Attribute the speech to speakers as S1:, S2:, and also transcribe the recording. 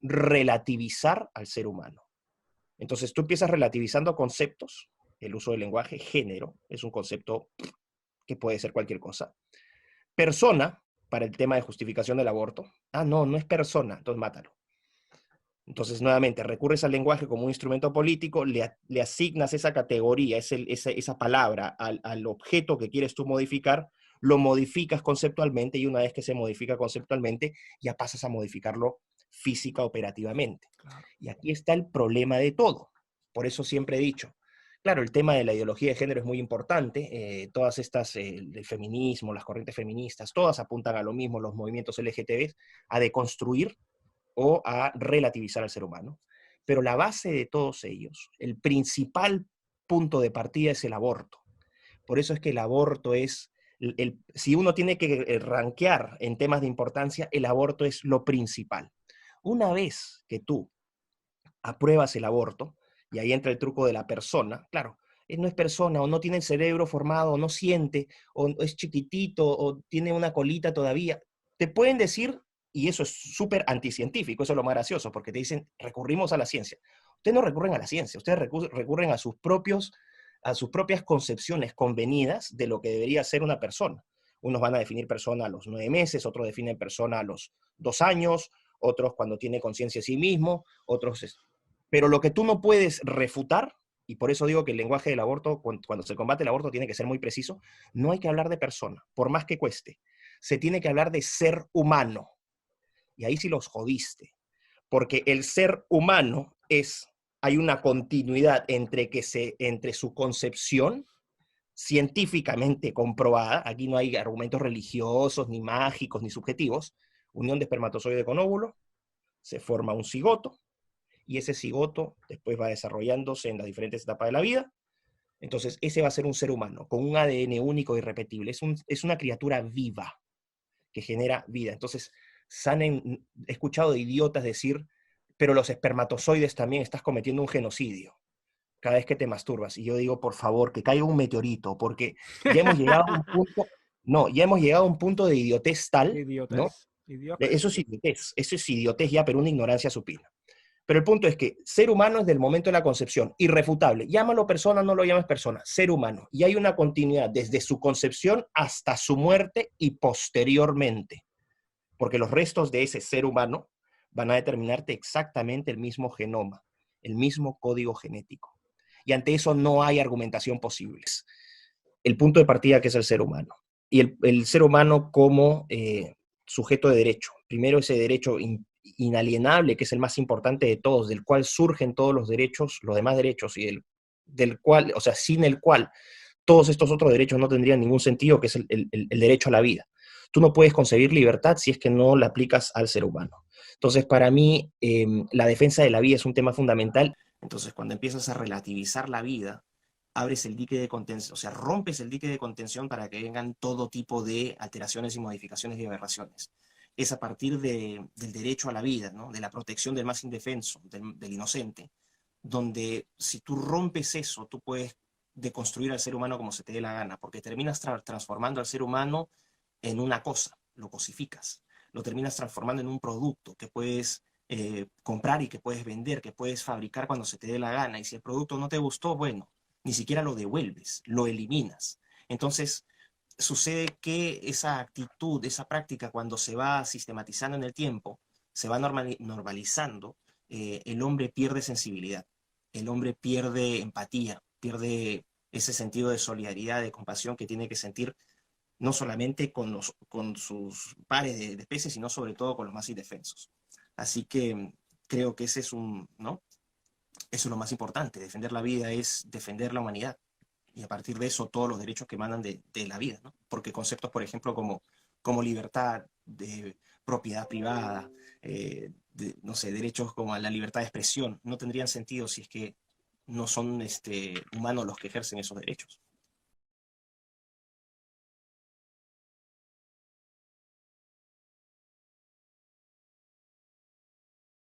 S1: relativizar al ser humano. Entonces tú empiezas relativizando conceptos, el uso del lenguaje, género, es un concepto que puede ser cualquier cosa. Persona, para el tema de justificación del aborto. Ah, no, no es persona, entonces mátalo. Entonces, nuevamente, recurres al lenguaje como un instrumento político, le asignas esa categoría, esa palabra al objeto que quieres tú modificar, lo modificas conceptualmente y una vez que se modifica conceptualmente, ya pasas a modificarlo física operativamente.
S2: Claro.
S1: Y aquí está el problema de todo. Por eso siempre he dicho, claro, el tema de la ideología de género es muy importante. Todas estas, el feminismo, las corrientes feministas, todas apuntan a lo mismo, los movimientos LGTB, a deconstruir o a relativizar al ser humano. Pero la base de todos ellos, el principal punto de partida es el aborto. Por eso es que el aborto es, si uno tiene que rankear en temas de importancia, el aborto es lo principal. Una vez que tú apruebas el aborto, y ahí entra el truco de la persona, claro, no es persona, o no tiene el cerebro formado, o no siente, o es chiquitito, o tiene una colita todavía, te pueden decir, y eso es súper anticientífico, eso es lo más gracioso, porque te dicen, recurrimos a la ciencia. Ustedes no recurren a la ciencia, ustedes recurren a sus propias concepciones convenidas de lo que debería ser una persona. Unos van a definir persona a los 9 meses, otros definen persona a los 2 años, otros cuando tiene conciencia de sí mismo, otros... Pero lo que tú no puedes refutar, y por eso digo que el lenguaje del aborto, cuando se combate el aborto, tiene que ser muy preciso, no hay que hablar de persona, por más que cueste. Se tiene que hablar de ser humano. Y ahí sí los jodiste. Porque el ser humano es, hay una continuidad entre su concepción científicamente comprobada, aquí no hay argumentos religiosos, ni mágicos, ni subjetivos, unión de espermatozoide con óvulo, se forma un cigoto, y ese cigoto después va desarrollándose en las diferentes etapas de la vida. Entonces, ese va a ser un ser humano, con un ADN único e irrepetible. Es una criatura viva, que genera vida. Entonces, he escuchado de idiotas decir, pero los espermatozoides también estás cometiendo un genocidio cada vez que te masturbas. Y yo digo, por favor, que caiga un meteorito, porque ya hemos llegado a un punto, no, ya hemos llegado a un punto de idiotez tal, ¿no?
S2: Idiotez. Idiocracia.
S1: Eso es idiotez ya, pero una ignorancia supina. Pero el punto es que ser humano es del momento de la concepción, irrefutable. Llámalo persona, no lo llames persona, ser humano. Y hay una continuidad desde su concepción hasta su muerte y posteriormente. Porque los restos de ese ser humano van a determinarte exactamente el mismo genoma, el mismo código genético. Y ante eso no hay argumentación posible. El punto de partida que es el ser humano. Y el ser humano como sujeto de derecho. Primero ese derecho inalienable, que es el más importante de todos, del cual surgen todos los derechos, los demás derechos, y del cual, o sea, sin el cual todos estos otros derechos no tendrían ningún sentido, que es el derecho a la vida. Tú no puedes concebir libertad si es que no la aplicas al ser humano. Entonces, para mí, la defensa de la vida es un tema fundamental. Entonces, cuando empiezas a relativizar la vida, abres el dique de contención, o sea, rompes el dique de contención para que vengan todo tipo de alteraciones y modificaciones y aberraciones. Es a partir del derecho a la vida, ¿no? De la protección del más indefenso, del inocente, donde si tú rompes eso, tú puedes deconstruir al ser humano como se te dé la gana, porque terminas transformando al ser humano en una cosa, lo cosificas, lo terminas transformando en un producto que puedes comprar y que puedes vender, que puedes fabricar cuando se te dé la gana, y si el producto no te gustó, bueno, ni siquiera lo devuelves, lo eliminas. Entonces, sucede que esa actitud, esa práctica, cuando se va sistematizando en el tiempo, se va normalizando, el hombre pierde sensibilidad, el hombre pierde empatía, pierde ese sentido de solidaridad, de compasión que tiene que sentir no solamente con sus pares de especies, sino sobre todo con los más indefensos. Así que creo que ese es ¿no? Eso es lo más importante. Defender la vida es defender la humanidad. Y a partir de eso, todos los derechos que emanan de la vida, ¿no? Porque conceptos, por ejemplo, como libertad, de propiedad privada, no sé, derechos como a la libertad de expresión, no tendrían sentido si es que no son humanos los que ejercen esos derechos.